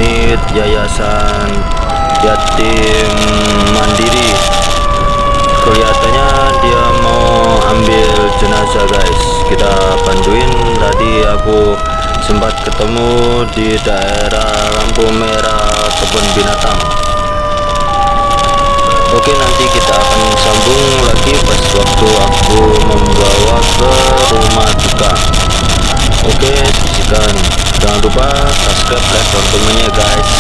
unit yayasan yatim mandiri. Kelihatannya dia mau ambil jenazah guys, kita bantuin. Tadi aku sempat ketemu di daerah lampu merah kebun binatang. Oke, nanti kita akan sambung lagi pas waktu aku membawa ke rumah duka. Oke, saksikan. Jangan lupa subscribe, like, dan komennya guys.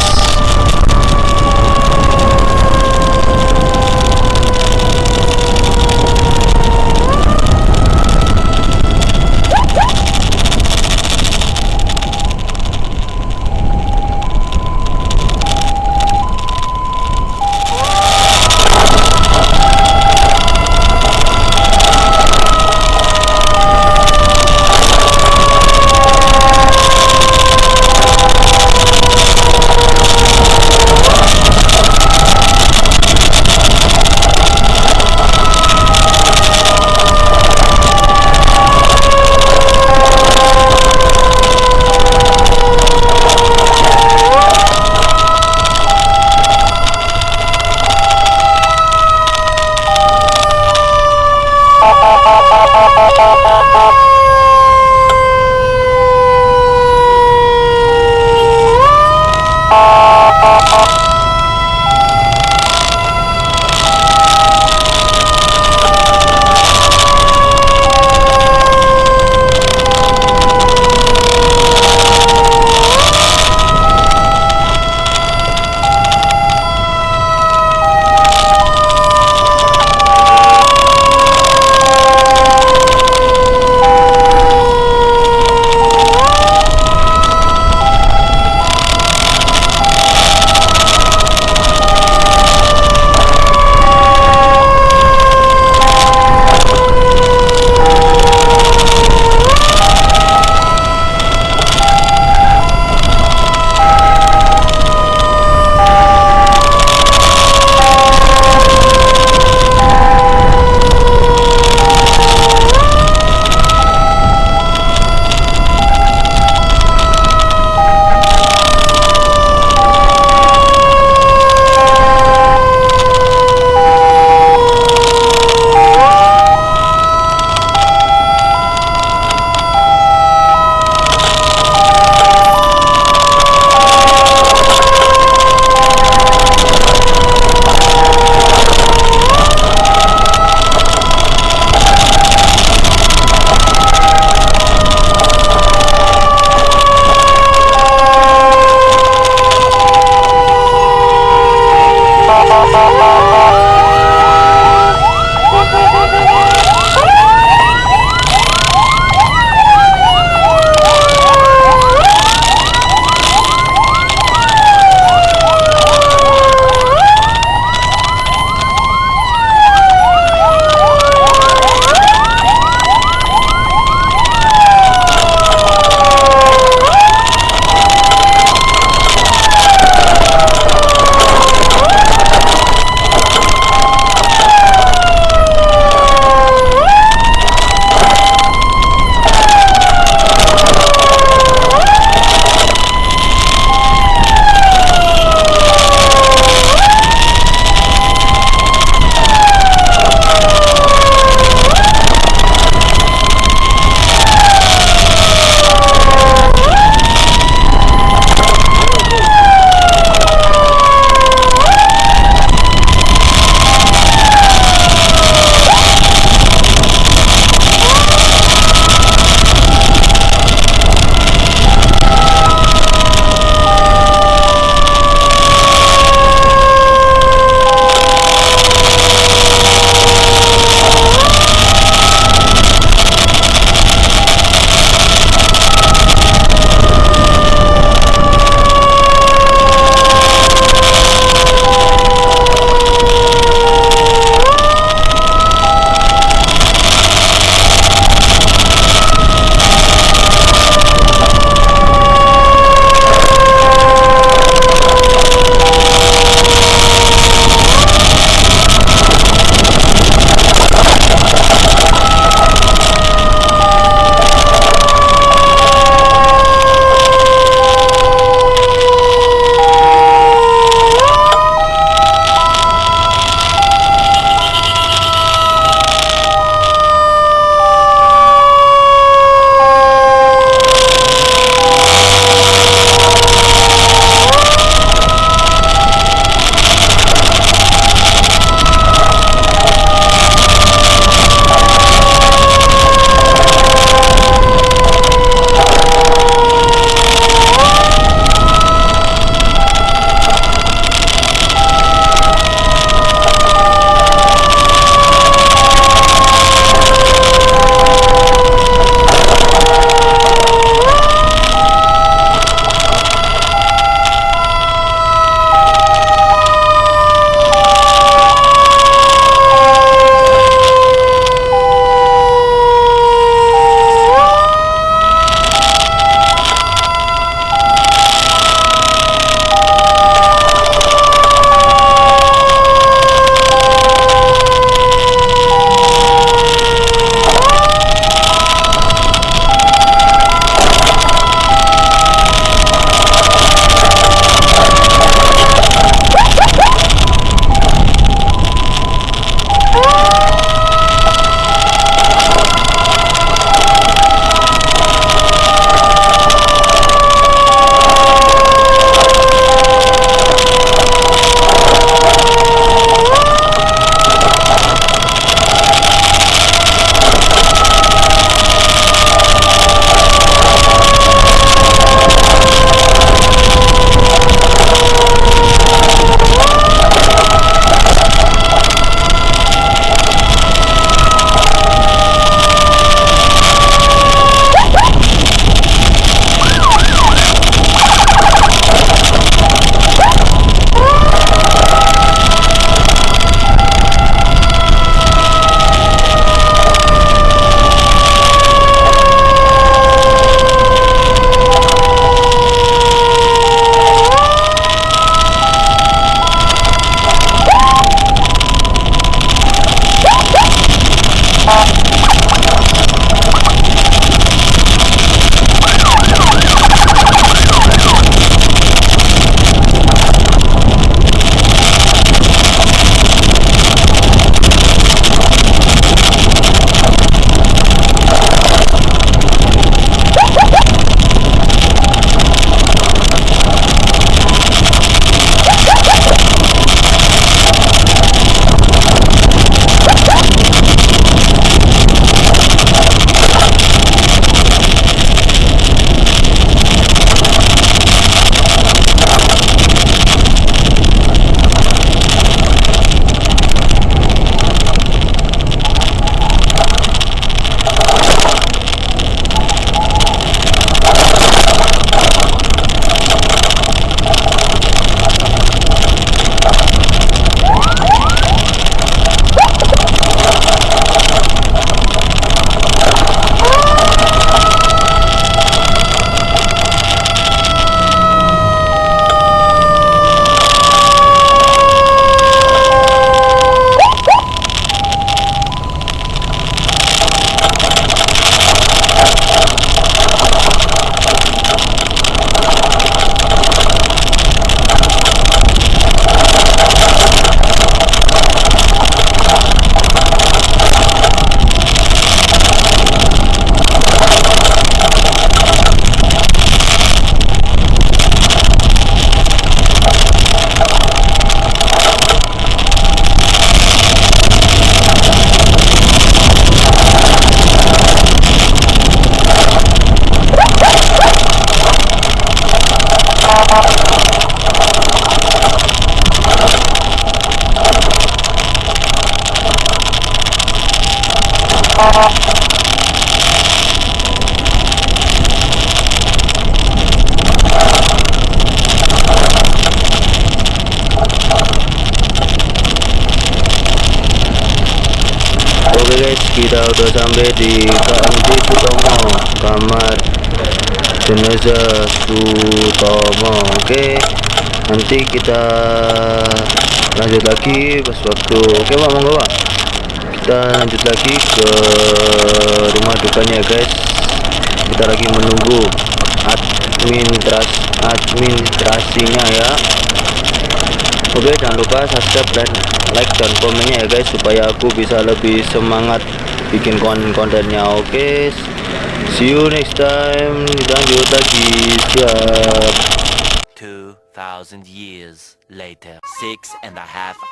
Oke guys, kita udah sampai di KMT Sutomo, kamar jenazah Sutomo. Oke, nanti kita lanjut lagi pas waktu. Oke Pak, monggo Pak, kita lanjut lagi ke rumah dukanya guys. Kita lagi menunggu administrasinya ya. Oke, jangan lupa subscribe dan like dan komennya ya guys, supaya aku bisa lebih semangat bikin konten-kontennya. Oke, see you next time. Kita lanjut lagi. Siap. 2,000 years later, 6.5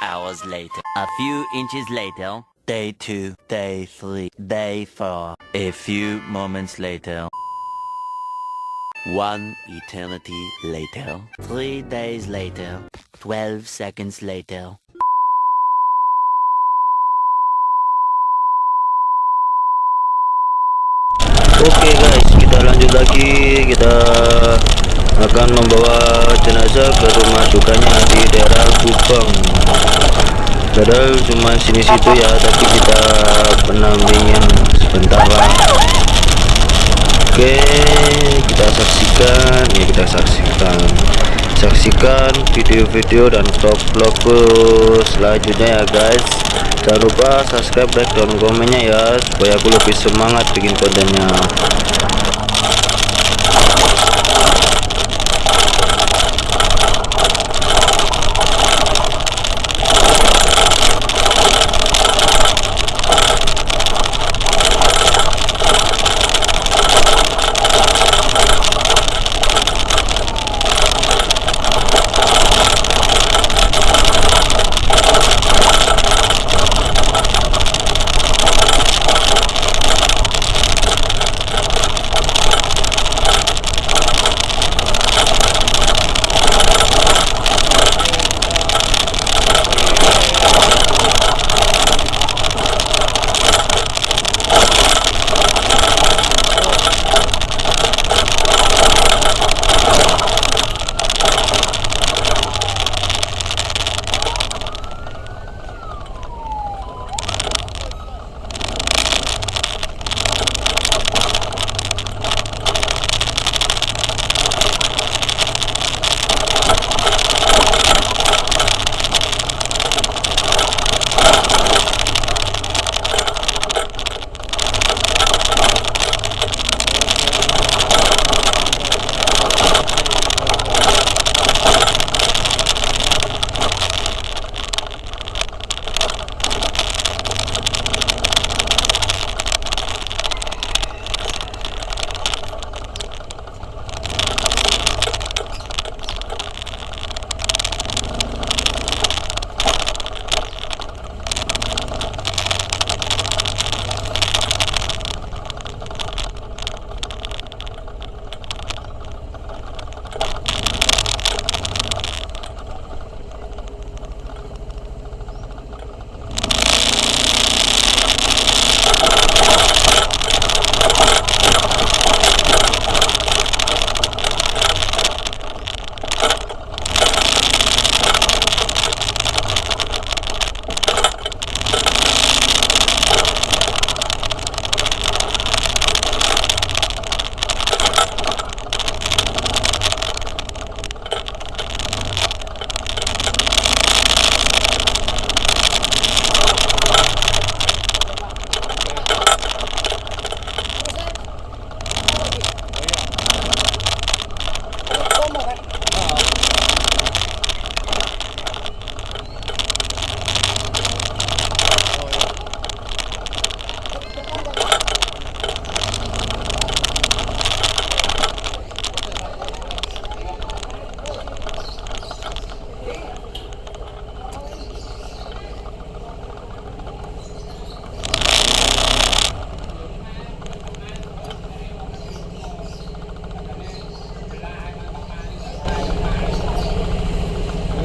hours later, a few inches later, day 2, day 3, day 4, a few moments later, 1 eternity later, 3 days later, 12 seconds later. Oke guys, kita lanjut lagi. Kita akan membawa jenazah ke rumah dukanya di daerah Gubeng. Padahal cuma sini-situ ya, tapi kita pendampingan sebentar lah. Oke, kita saksikan video-video dan vlog selanjutnya ya guys. Jangan lupa subscribe, like, dan komennya ya, supaya aku lebih semangat bikin kontennya.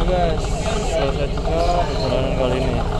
Guys, selesai juga perjalanan kali ini.